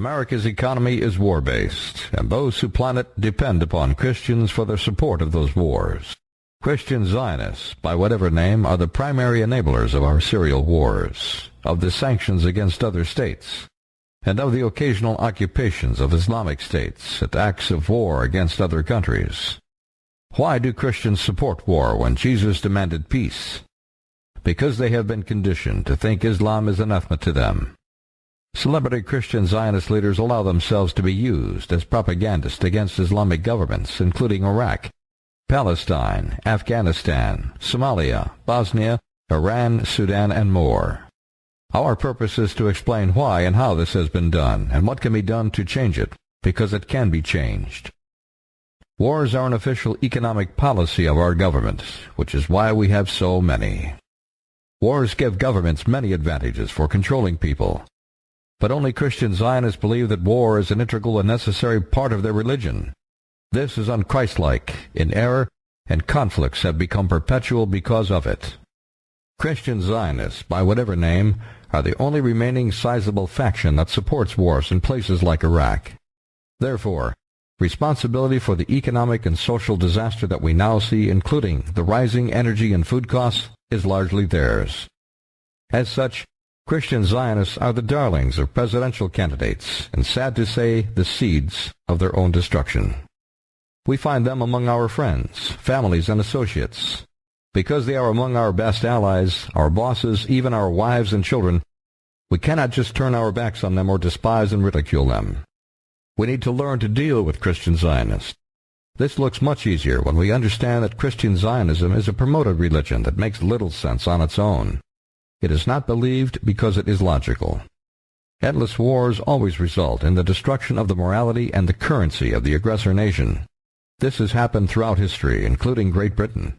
America's economy is war-based, and those who plan it depend upon Christians for their support of those wars. Christian Zionists, by whatever name, are the primary enablers of our serial wars, of the sanctions against other states, and of the occasional occupations of Islamic states and acts of war against other countries. Why do Christians support war when Jesus demanded peace? Because they have been conditioned to think Islam is anathema to them. Celebrity Christian Zionist leaders allow themselves to be used as propagandists against Islamic governments, including Iraq, Palestine, Afghanistan, Somalia, Bosnia, Iran, Sudan, and more. Our purpose is to explain why and how this has been done, and what can be done to change it, because it can be changed. Wars are an official economic policy of our government, which is why we have so many. Wars give governments many advantages for controlling people, but only Christian Zionists believe that war is an integral and necessary part of their religion. This is unchristlike, in error, and conflicts have become perpetual because of it. Christian Zionists, by whatever name, are the only remaining sizable faction that supports wars in places like Iraq. Therefore, responsibility for the economic and social disaster that we now see, including the rising energy and food costs, is largely theirs. As such, Christian Zionists are the darlings of presidential candidates, and sad to say, the seeds of their own destruction. We find them among our friends, families, and associates. Because they are among our best allies, our bosses, even our wives and children, we cannot just turn our backs on them or despise and ridicule them. We need to learn to deal with Christian Zionists. This looks much easier when we understand that Christian Zionism is a promoted religion that makes little sense on its own. It is not believed because it is logical. Endless wars always result in the destruction of the morality and the currency of the aggressor nation. This has happened throughout history, including Great Britain.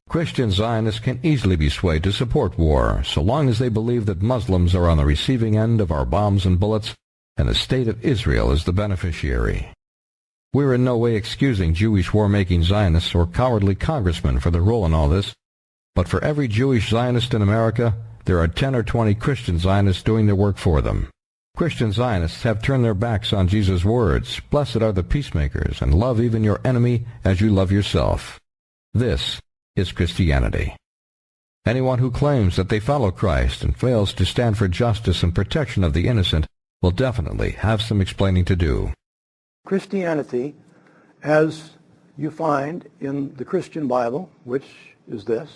Christian Zionists can easily be swayed to support war, so long as they believe that Muslims are on the receiving end of our bombs and bullets, and the state of Israel is the beneficiary. We're in no way excusing Jewish war-making Zionists or cowardly congressmen for their role in all this, but for every Jewish Zionist in America, there are 10 or 20 Christian Zionists doing their work for them. Christian Zionists have turned their backs on Jesus' words, "Blessed are the peacemakers, and love even your enemy as you love yourself." This is Christianity. Anyone who claims that they follow Christ and fails to stand for justice and protection of the innocent will definitely have some explaining to do. Christianity, as you find in the Christian Bible, which is this,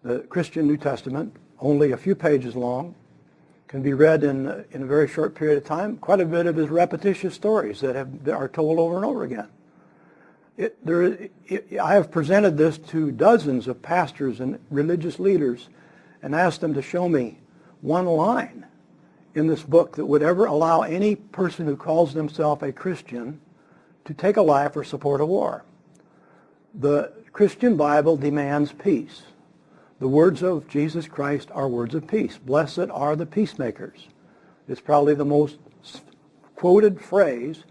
the Christian New Testament, only a few pages long, can be read in a very short period of time. Quite a bit of his repetitious stories that are told over and over again. I have presented this to dozens of pastors and religious leaders and asked them to show me one line in this book that would ever allow any person who calls themselves a Christian to take a life or support a war. The Christian Bible demands peace. The words of Jesus Christ are words of peace. Blessed are the peacemakers. It's probably the most quoted phrase,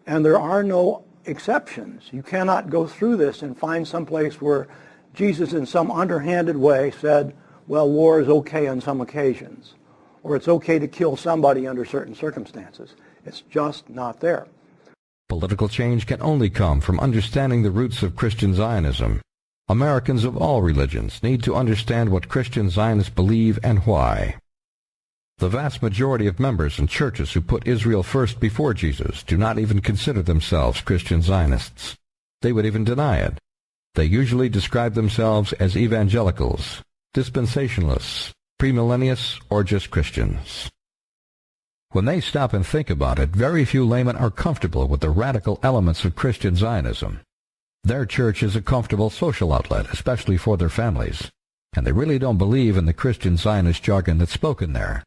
and there are no exceptions. You cannot go through this and find some place where Jesus in some underhanded way said, well, war is okay on some occasions, or it's okay to kill somebody under certain circumstances. It's just not there. Political change can only come from understanding the roots of Christian Zionism. Americans of all religions need to understand what Christian Zionists believe and why. The vast majority of members in churches who put Israel first before Jesus do not even consider themselves Christian Zionists. They would even deny it. They usually describe themselves as evangelicals, dispensationalists, premillennialists, or just Christians. When they stop and think about it, very few laymen are comfortable with the radical elements of Christian Zionism. Their church is a comfortable social outlet, especially for their families, and they really don't believe in the Christian Zionist jargon that's spoken there.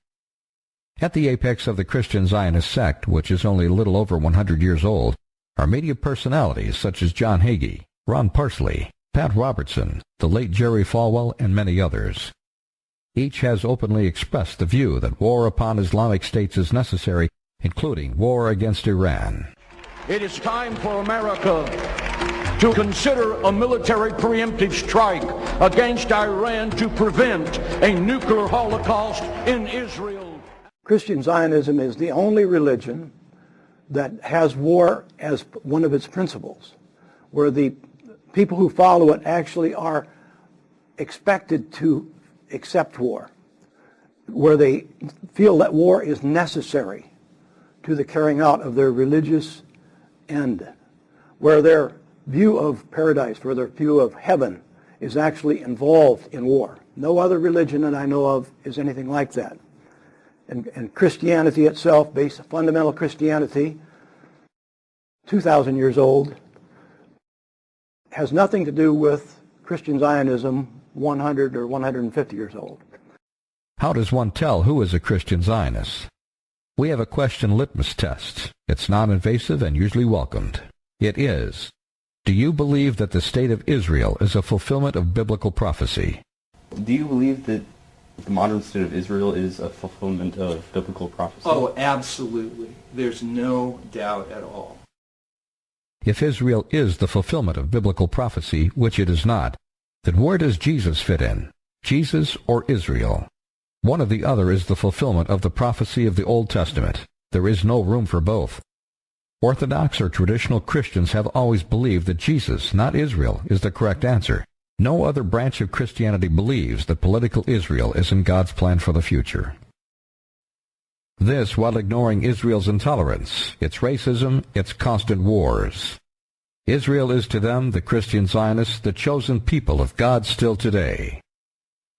At the apex of the Christian Zionist sect, which is only a little over 100 years old, are media personalities such as John Hagee, Ron Parsley, Pat Robertson, the late Jerry Falwell, and many others. Each has openly expressed the view that war upon Islamic states is necessary, including war against Iran. It is time for America to consider a military preemptive strike against Iran to prevent a nuclear holocaust in Israel. Christian Zionism is the only religion that has war as one of its principles, where the people who follow it actually are expected to accept war, where they feel that war is necessary to the carrying out of their religious end, where their view of paradise, where their view of heaven is actually involved in war. No other religion that I know of is anything like that. And Christianity itself, based fundamental Christianity, 2,000 years old, has nothing to do with Christian Zionism 100 or 150 years old. How does one tell who is a Christian Zionist? We have a question litmus test. It's non-invasive and usually welcomed. It is, do you believe that the state of Israel is a fulfillment of biblical prophecy? Do you believe that the modern state of Israel is a fulfillment of biblical prophecy? Oh, absolutely. There's no doubt at all. If Israel is the fulfillment of biblical prophecy, which it is not, then where does Jesus fit in? Jesus or Israel? One or the other is the fulfillment of the prophecy of the Old Testament. There is no room for both. Orthodox or traditional Christians have always believed that Jesus, not Israel, is the correct answer. No other branch of Christianity believes that political Israel is in God's plan for the future. This while ignoring Israel's intolerance, its racism, its constant wars. Israel is to them, the Christian Zionists, the chosen people of God still today.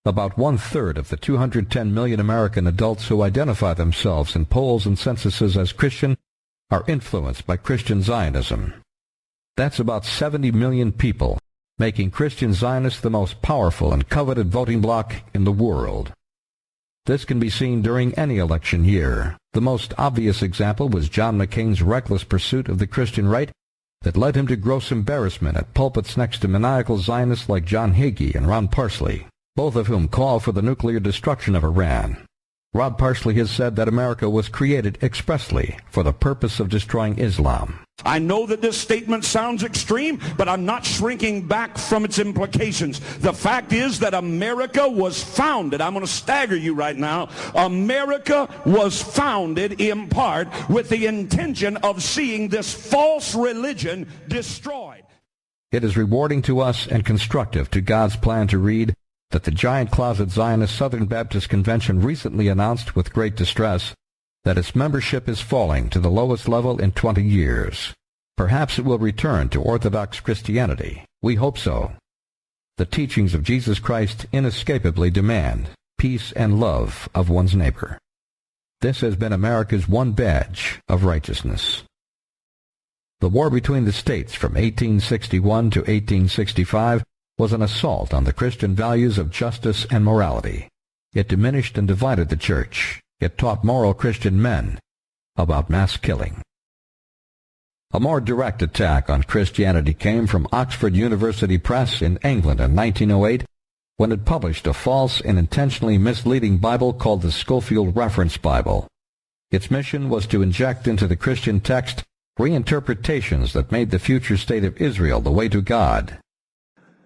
About 1/3 of the 210 million American adults who identify themselves in polls and censuses as Christian are influenced by Christian Zionism. That's about 70 million people, making Christian Zionists the most powerful and coveted voting bloc in the world. This can be seen during any election year. The most obvious example was John McCain's reckless pursuit of the Christian right that led him to gross embarrassment at pulpits next to maniacal Zionists like John Hagee and Ron Parsley, both of whom call for the nuclear destruction of Iran. Rod Parsley has said that America was created expressly for the purpose of destroying Islam. I know that this statement sounds extreme, but I'm not shrinking back from its implications. The fact is that America was founded. I'm going to stagger you right now. America was founded in part with the intention of seeing this false religion destroyed. It is rewarding to us and constructive to God's plan to read that the giant closet Zionist Southern Baptist Convention recently announced with great distress that its membership is falling to the lowest level in 20 years. Perhaps it will return to Orthodox Christianity. We hope so. The teachings of Jesus Christ inescapably demand peace and love of one's neighbor. This has been America's one badge of righteousness. The war between the states from 1861 to 1865 was an assault on the Christian values of justice and morality. It diminished and divided the church. It taught moral Christian men about mass killing. A more direct attack on Christianity came from Oxford University Press in England in 1908 when it published a false and intentionally misleading Bible called the Scofield Reference Bible. Its mission was to inject into the Christian text reinterpretations that made the future state of Israel the way to God.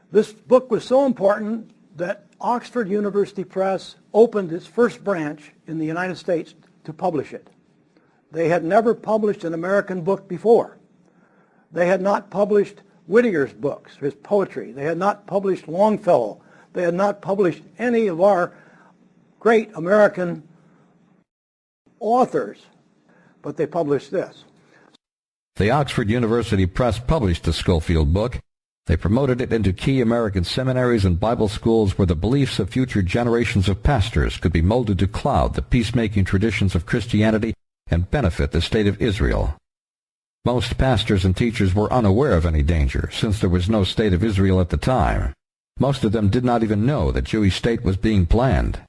This book was so important that Oxford University Press opened its first branch in the United States to publish it. They had never published an American book before. They had not published Whittier's books, his poetry. They had not published Longfellow. They had not published any of our great American authors, but they published this. The Oxford University Press published the Scofield book. They promoted it into key American seminaries and Bible schools where the beliefs of future generations of pastors could be molded to cloud the peacemaking traditions of Christianity and benefit the state of Israel. Most pastors and teachers were unaware of any danger, since there was no state of Israel at the time. Most of them did not even know the Jewish state was being planned.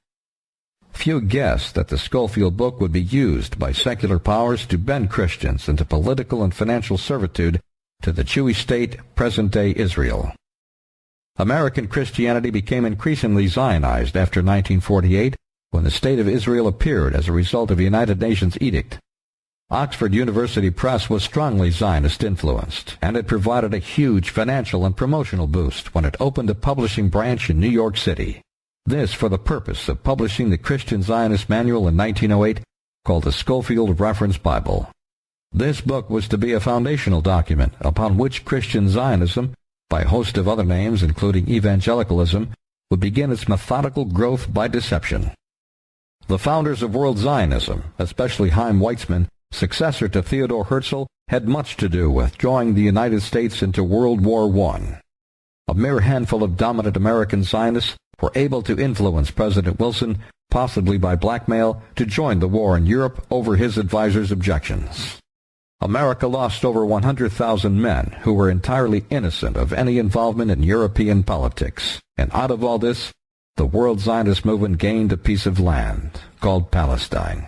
Few guessed that the Scofield book would be used by secular powers to bend Christians into political and financial servitude to the Jewish state, present-day Israel. American Christianity became increasingly Zionized after 1948, when the State of Israel appeared as a result of a United Nations edict. Oxford University Press was strongly Zionist-influenced, and it provided a huge financial and promotional boost when it opened a publishing branch in New York City. This for the purpose of publishing the Christian Zionist Manual in 1908 called the Scofield Reference Bible. This book was to be a foundational document upon which Christian Zionism, by a host of other names including evangelicalism, would begin its methodical growth by deception. The founders of World Zionism, especially Chaim Weizmann, successor to Theodor Herzl, had much to do with drawing the United States into World War I. A mere handful of dominant American Zionists were able to influence President Wilson, possibly by blackmail, to join the war in Europe over his advisors' objections. America lost over 100,000 men who were entirely innocent of any involvement in European politics. And out of all this, the World Zionist movement gained a piece of land called Palestine.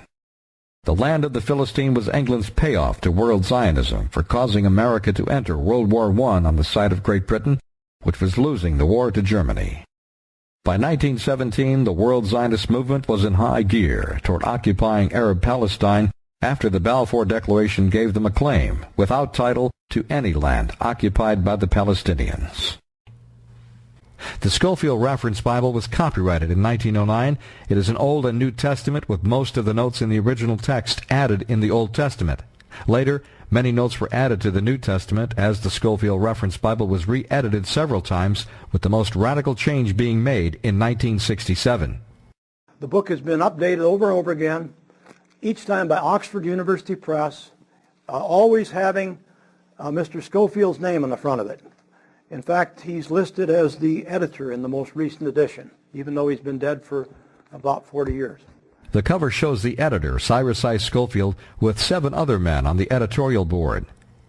The land of the Philistine was England's payoff to World Zionism for causing America to enter World War I on the side of Great Britain, which was losing the war to Germany. By 1917, the World Zionist movement was in high gear toward occupying Arab Palestine after the Balfour Declaration gave them a claim, without title, to any land occupied by the Palestinians. The Scofield Reference Bible was copyrighted in 1909. It is an Old and New Testament with most of the notes in the original text added in the Old Testament. Later, many notes were added to the New Testament as the Scofield Reference Bible was re-edited several times, with the most radical change being made in 1967. The book has been updated over and over again, each time by Oxford University Press, always having Mr. Scofield's name on the front of it. In fact, he's listed as the editor in the most recent edition, even though he's been dead for about 40 years. The cover shows the editor, Cyrus I. Scofield, with 7 other men on the editorial board.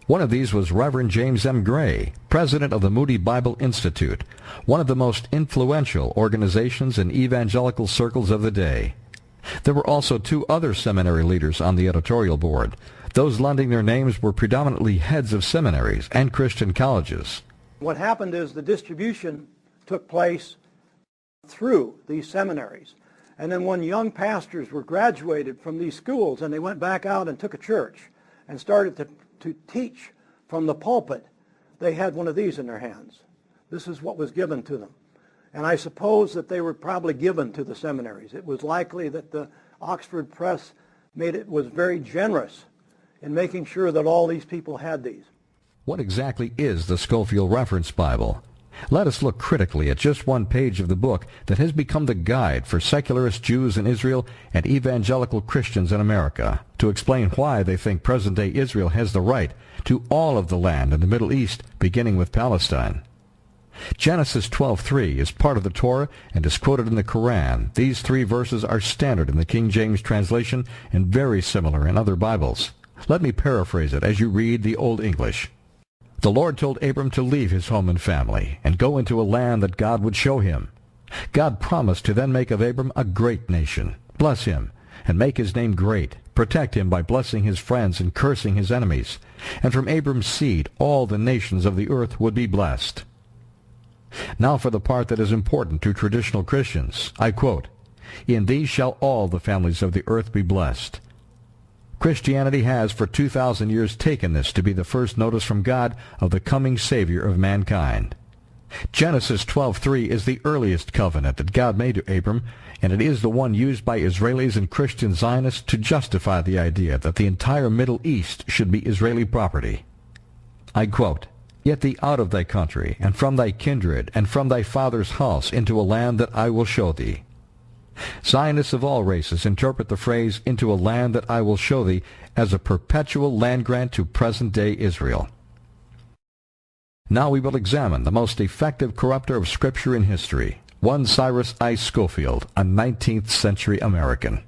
One of these was Reverend James M. Gray, president of the Moody Bible Institute, one of the most influential organizations in evangelical circles of the day. There were also 2 other seminary leaders on the editorial board. Those lending their names were predominantly heads of seminaries and Christian colleges. What happened is the distribution took place through these seminaries. And then when young pastors were graduated from these schools and they went back out and took a church and started to teach from the pulpit, they had one of these in their hands. This is what was given to them. And I suppose that they were probably given to the seminaries. It was likely that the Oxford Press was very generous in making sure that all these people had these. What exactly is the Scofield Reference Bible? Let us look critically at just one page of the book that has become the guide for secularist Jews in Israel and evangelical Christians in America to explain why they think present-day Israel has the right to all of the land in the Middle East, beginning with Palestine. Genesis 12:3 is part of the Torah and is quoted in the Quran. These 3 verses are standard in the King James translation and very similar in other Bibles. Let me paraphrase it as you read the Old English. The Lord told Abram to leave his home and family and go into a land that God would show him. God promised to then make of Abram a great nation, bless him, and make his name great, protect him by blessing his friends and cursing his enemies. And from Abram's seed all the nations of the earth would be blessed. Now for the part that is important to traditional Christians. I quote, "In these shall all the families of the earth be blessed." Christianity has for 2,000 years taken this to be the first notice from God of the coming Savior of mankind. Genesis 12:3 is the earliest covenant that God made to Abram, and it is the one used by Israelis and Christian Zionists to justify the idea that the entire Middle East should be Israeli property. I quote, "Get thee out of thy country, and from thy kindred, and from thy father's house, into a land that I will show thee." Zionists of all races interpret the phrase, "into a land that I will show thee," as a perpetual land grant to present-day Israel. Now we will examine the most effective corrupter of Scripture in history, one Cyrus I. Scofield, a 19th century American.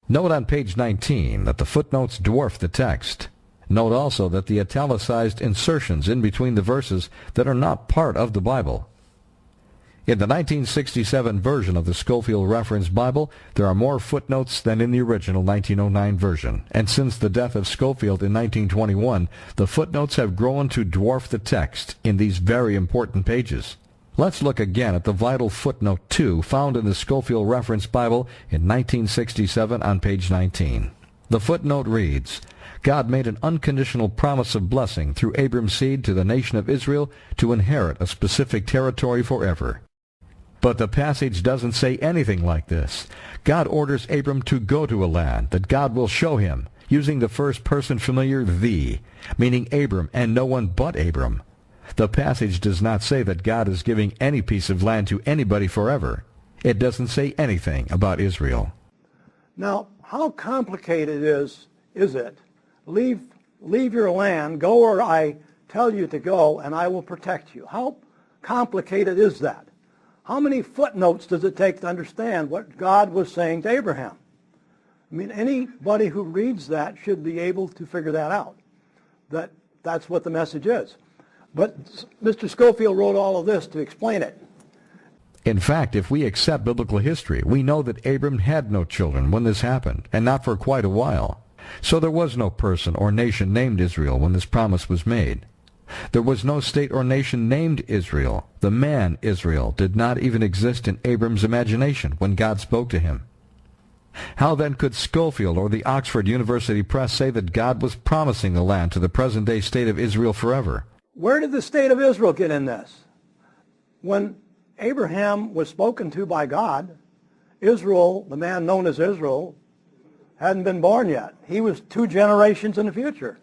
Note on page 19 that the footnotes dwarf the text. Note also that the italicized insertions in between the verses that are not part of the Bible. In the 1967 version of the Scofield Reference Bible, there are more footnotes than in the original 1909 version, and since the death of Scofield in 1921, the footnotes have grown to dwarf the text in these very important pages. Let's look again at the vital footnote 2 found in the Scofield Reference Bible in 1967 on page 19. The footnote reads, "God made an unconditional promise of blessing through Abram's seed to the nation of Israel to inherit a specific territory forever." But the passage doesn't say anything like this. God orders Abram to go to a land that God will show him, using the first person familiar thee, meaning Abram and no one but Abram. The passage does not say that God is giving any piece of land to anybody forever. It doesn't say anything about Israel. Now, how complicated is it? Leave your land, go where I tell you to go, and I will protect you. How complicated is that? How many footnotes does it take to understand what God was saying to Abraham? I mean, anybody who reads that should be able to figure that out, that's what the message is. But Mr. Scofield wrote all of this to explain it. In fact, if we accept biblical history, we know that Abram had no children when this happened, and not for quite a while. So there was no person or nation named Israel when this promise was made. There was no state or nation named Israel. The man Israel did not even exist in Abram's imagination when God spoke to him. How then could Scofield or the Oxford University Press say that God was promising the land to the present-day state of Israel forever? Where did the state of Israel get in this? When Abraham was spoken to by God, Israel, the man known as Israel, hadn't been born yet. He was 2 generations in the future.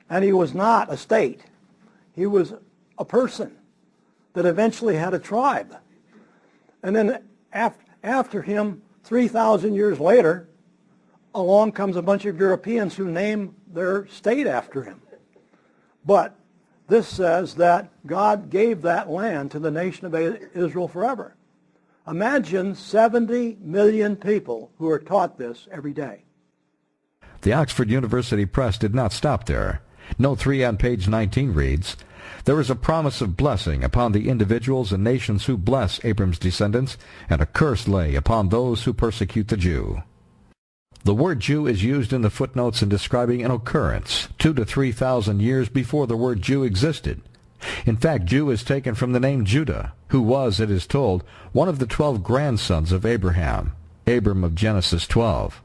And he was not a state. He was a person that eventually had a tribe. And then after him, 3,000 years later, along comes a bunch of Europeans who name their state after him. But this says that God gave that land to the nation of Israel forever. Imagine 70 million people who are taught this every day. The Oxford University Press did not stop there. Note 3 on page 19 reads, "There is a promise of blessing upon the individuals and nations who bless Abram's descendants, and a curse lay upon those who persecute the Jew." The word Jew is used in the footnotes in describing an occurrence 2,000 to 3,000 years before the word Jew existed. In fact, Jew is taken from the name Judah, who was, it is told, one of the 12 grandsons of Abraham, Abram of Genesis 12.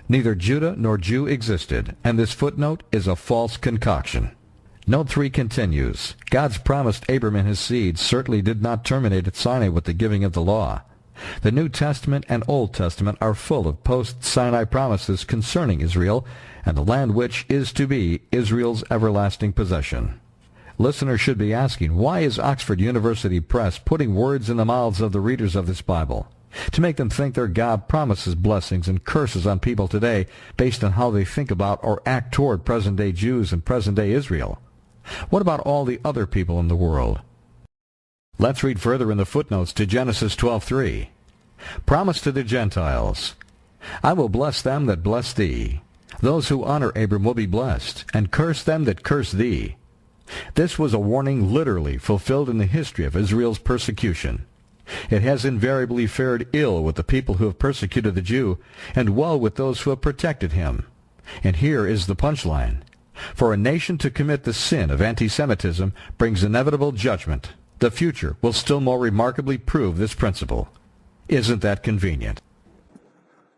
Neither Judah nor Jew existed, and this footnote is a false concoction. Note 3 continues, God's promised Abram and his seed certainly did not terminate at Sinai with the giving of the law. The New Testament and Old Testament are full of post-Sinai promises concerning Israel and the land which is to be Israel's everlasting possession. Listeners should be asking, why is Oxford University Press putting words in the mouths of the readers of this Bible? To make them think their God promises blessings and curses on people today based on how they think about or act toward present-day Jews and present-day Israel. What about all the other people in the world? Let's read further in the footnotes to Genesis 12:3. Promise to the Gentiles, I will bless them that bless thee. Those who honor Abram will be blessed, and curse them that curse thee. This was a warning literally fulfilled in the history of Israel's persecution. It has invariably fared ill with the people who have persecuted the Jew, and well with those who have protected him. And here is the punchline. For a nation to commit the sin of anti-Semitism brings inevitable judgment. The future will still more remarkably prove this principle. Isn't that convenient?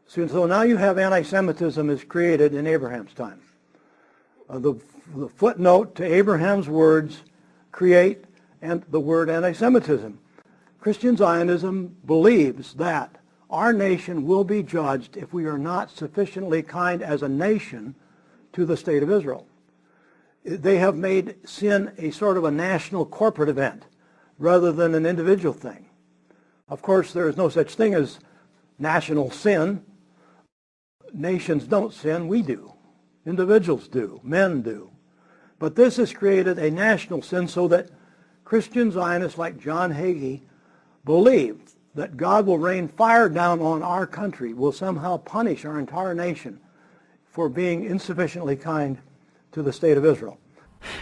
So now you have anti-Semitism is created in Abraham's time. The footnote to Abraham's words create and the word anti-Semitism. Christian Zionism believes that our nation will be judged if we are not sufficiently kind as a nation to the state of Israel. They have made sin a sort of a national corporate event rather than an individual thing. Of course, there is no such thing as national sin. Nations don't sin, we do. Individuals do, men do. But this has created a national sin so that Christian Zionists like John Hagee believe that God will rain fire down on our country, will somehow punish our entire nation for being insufficiently kind to the state of Israel.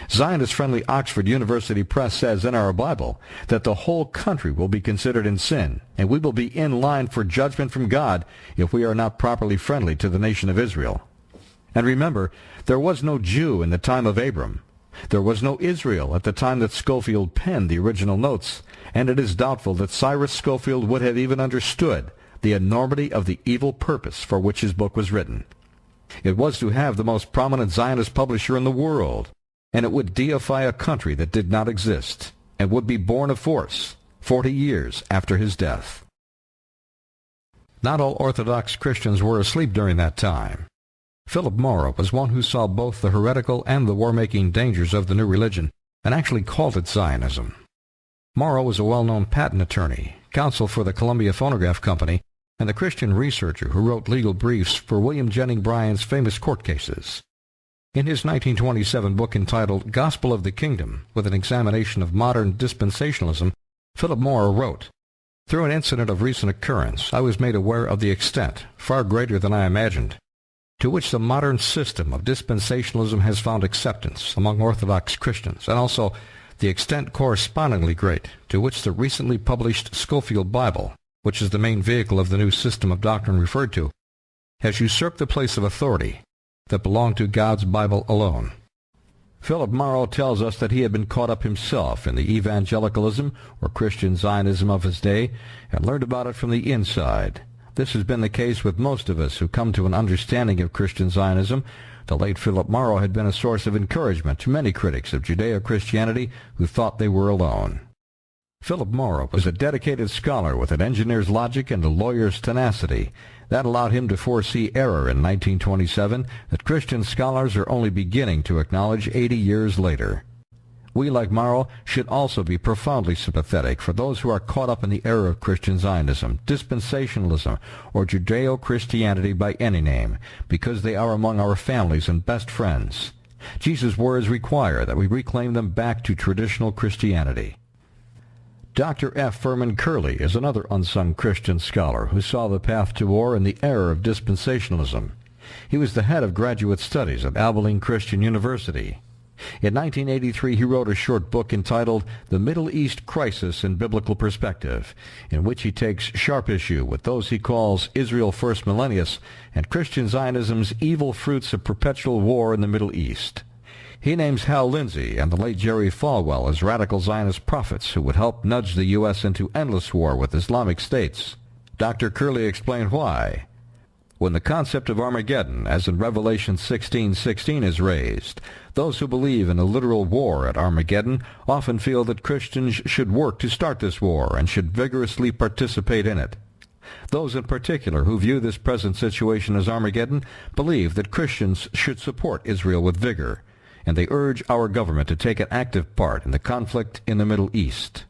Zionist-friendly Oxford University Press says in our Bible that the whole country will be considered in sin, and we will be in line for judgment from God if we are not properly friendly to the nation of Israel. And remember, there was no Jew in the time of Abram. There was no Israel at the time that Scofield penned the original notes, and it is doubtful that Cyrus Scofield would have even understood the enormity of the evil purpose for which his book was written. It was to have the most prominent Zionist publisher in the world, and it would deify a country that did not exist, and would be born of force. 40 years after his death. Not all Orthodox Christians were asleep during that time. Philip Morrow was one who saw both the heretical and the war-making dangers of the new religion and actually called it Zionism. Morrow was a well-known patent attorney, counsel for the Columbia Phonograph Company, and the Christian researcher who wrote legal briefs for William Jennings Bryan's famous court cases. In his 1927 book entitled Gospel of the Kingdom, with an examination of modern dispensationalism, Philip Morrow wrote, "Through an incident of recent occurrence, I was made aware of the extent, far greater than I imagined, to which the modern system of dispensationalism has found acceptance among Orthodox Christians, and also the extent correspondingly great to which the recently published Scofield Bible, which is the main vehicle of the new system of doctrine referred to, has usurped the place of authority that belonged to God's Bible alone." Philip Morrow tells us that he had been caught up himself in the evangelicalism or Christian Zionism of his day and learned about it from the inside. This has been the case with most of us who come to an understanding of Christian Zionism. The late Philip Morrow had been a source of encouragement to many critics of Judeo-Christianity who thought they were alone. Philip Morrow was a dedicated scholar with an engineer's logic and a lawyer's tenacity. That allowed him to foresee error in 1927 that Christian scholars are only beginning to acknowledge 80 years later. We, like Morrow, should also be profoundly sympathetic for those who are caught up in the error of Christian Zionism, dispensationalism, or Judeo-Christianity by any name, because they are among our families and best friends. Jesus' words require that we reclaim them back to traditional Christianity. Dr. F. Furman Curley is another unsung Christian scholar who saw the path to war and the error of dispensationalism. He was the head of graduate studies at Abilene Christian University. In 1983, he wrote a short book entitled The Middle East Crisis in Biblical Perspective, in which he takes sharp issue with those he calls Israel First Millennius and Christian Zionism's evil fruits of perpetual war in the Middle East. He names Hal Lindsey and the late Jerry Falwell as radical Zionist prophets who would help nudge the U.S. into endless war with Islamic states. Dr. Curley explained why. When the concept of Armageddon, as in Revelation 16:16, is raised, those who believe in a literal war at Armageddon often feel that Christians should work to start this war and should vigorously participate in it. Those in particular who view this present situation as Armageddon believe that Christians should support Israel with vigor, and they urge our government to take an active part in the conflict in the Middle East.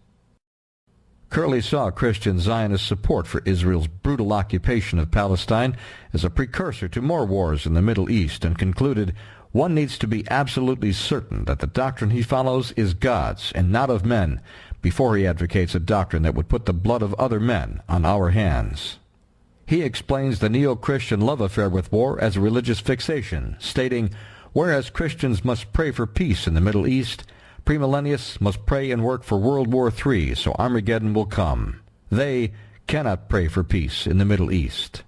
Curley saw Christian Zionist support for Israel's brutal occupation of Palestine as a precursor to more wars in the Middle East and concluded, "One needs to be absolutely certain that the doctrine he follows is God's and not of men before he advocates a doctrine that would put the blood of other men on our hands." He explains the neo-Christian love affair with war as a religious fixation, stating, "Whereas Christians must pray for peace in the Middle East, premillennialists must pray and work for World War III so Armageddon will come. They cannot pray for peace in the Middle East."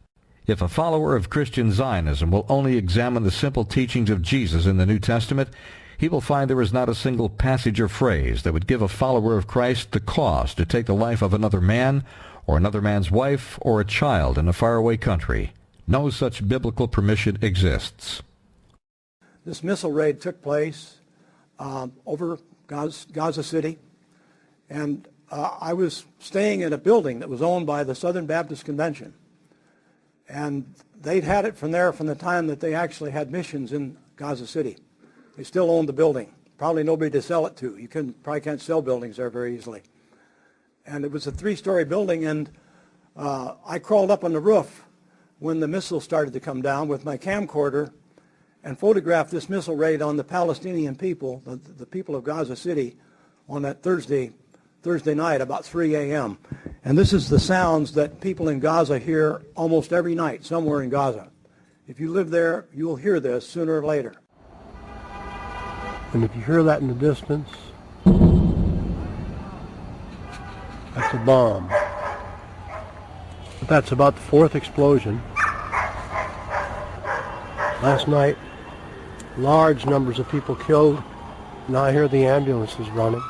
If a follower of Christian Zionism will only examine the simple teachings of Jesus in the New Testament, he will find there is not a single passage or phrase that would give a follower of Christ the cause to take the life of another man or another man's wife or a child in a faraway country. No such biblical permission exists. This missile raid took place over Gaza City, and I was staying in a building that was owned by the Southern Baptist Convention, and they'd had it from the time that they actually had missions in Gaza City. They still owned the building. Probably nobody to sell it to. You probably can't sell buildings there very easily. And it was a 3-story building, and I crawled up on the roof when the missiles started to come down with my camcorder and photographed this missile raid on the Palestinian people, the people of Gaza City, on that Thursday night about 3 a.m. And this is the sounds that people in Gaza hear almost every night somewhere in Gaza. If you live there, you'll hear this sooner or later. And if you hear that in the distance, that's a bomb. But that's about the 4th explosion. Last night, large numbers of people killed. Now I hear the ambulances running.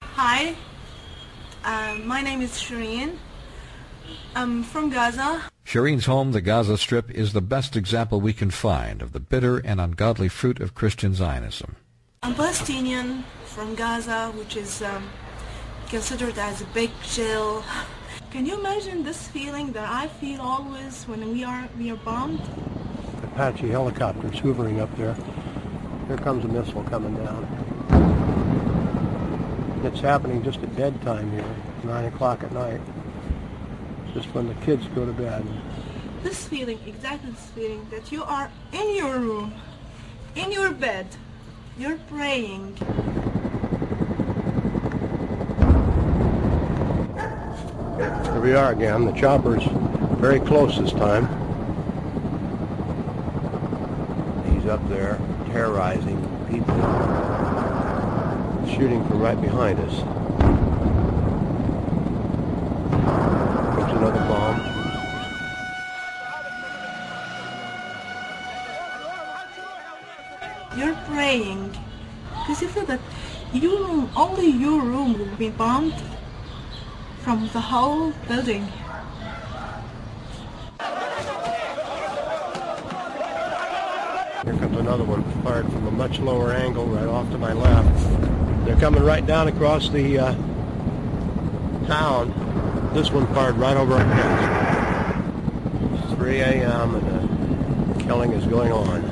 Hi, my name is Shireen. I'm from Gaza. Shireen's home, the Gaza Strip, is the best example we can find of the bitter and ungodly fruit of Christian Zionism. I'm Palestinian from Gaza, which is considered as a big jail. Can you imagine this feeling that I feel always when we are bombed? Apache helicopters hovering up there. Here comes a missile coming down. It's happening just at bedtime here, 9 o'clock at night. Just when the kids go to bed. This feeling, exactly this feeling, that you are in your room, in your bed, you're praying. Here we are again. The chopper's very close this time. He's up there terrorizing people, shooting from right behind us. Comes another bomb. You're praying because you feel that your room, only your room will be bombed from the whole building. Here comes another one, fired from a much lower angle, right off to my left. They're coming right down across the town. This one fired right over our heads. It's 3 a.m. and the killing is going on.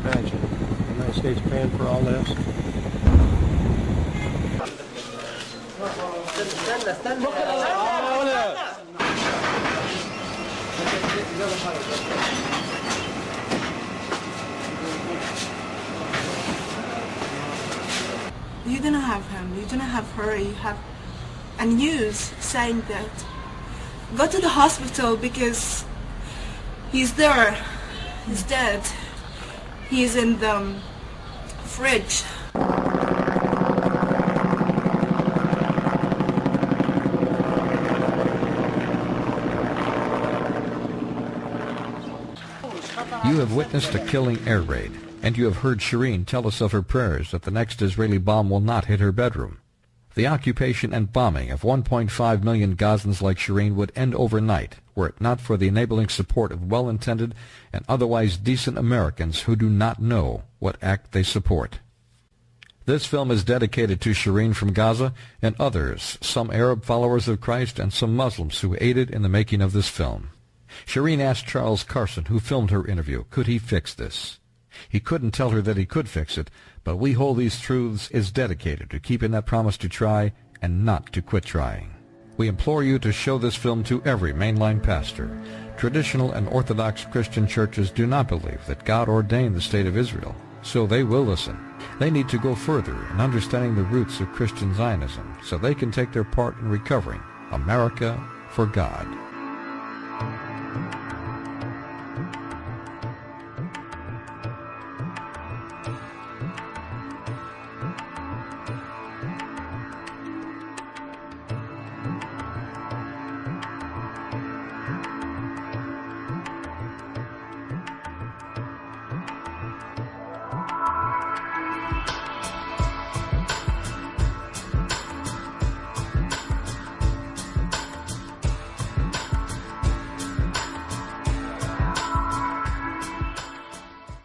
Imagine, the United States paying for all this. You didn't have him, you didn't have her, you have a news saying that go to the hospital because he's there, he's dead, he's in the fridge. You have witnessed a killing air raid, and you have heard Shireen tell us of her prayers that the next Israeli bomb will not hit her bedroom. The occupation and bombing of 1.5 million Gazans like Shireen would end overnight were it not for the enabling support of well-intended and otherwise decent Americans who do not know what act they support. This film is dedicated to Shireen from Gaza and others, some Arab followers of Christ and some Muslims who aided in the making of this film. Shireen asked Charles Carson, who filmed her interview, could he fix this? He couldn't tell her that he could fix it, but We Hold These Truths is dedicated to keeping that promise to try and not to quit trying. We implore you to show this film to every mainline pastor. Traditional and Orthodox Christian churches do not believe that God ordained the state of Israel, so they will listen. They need to go further in understanding the roots of Christian Zionism so they can take their part in recovering America for God.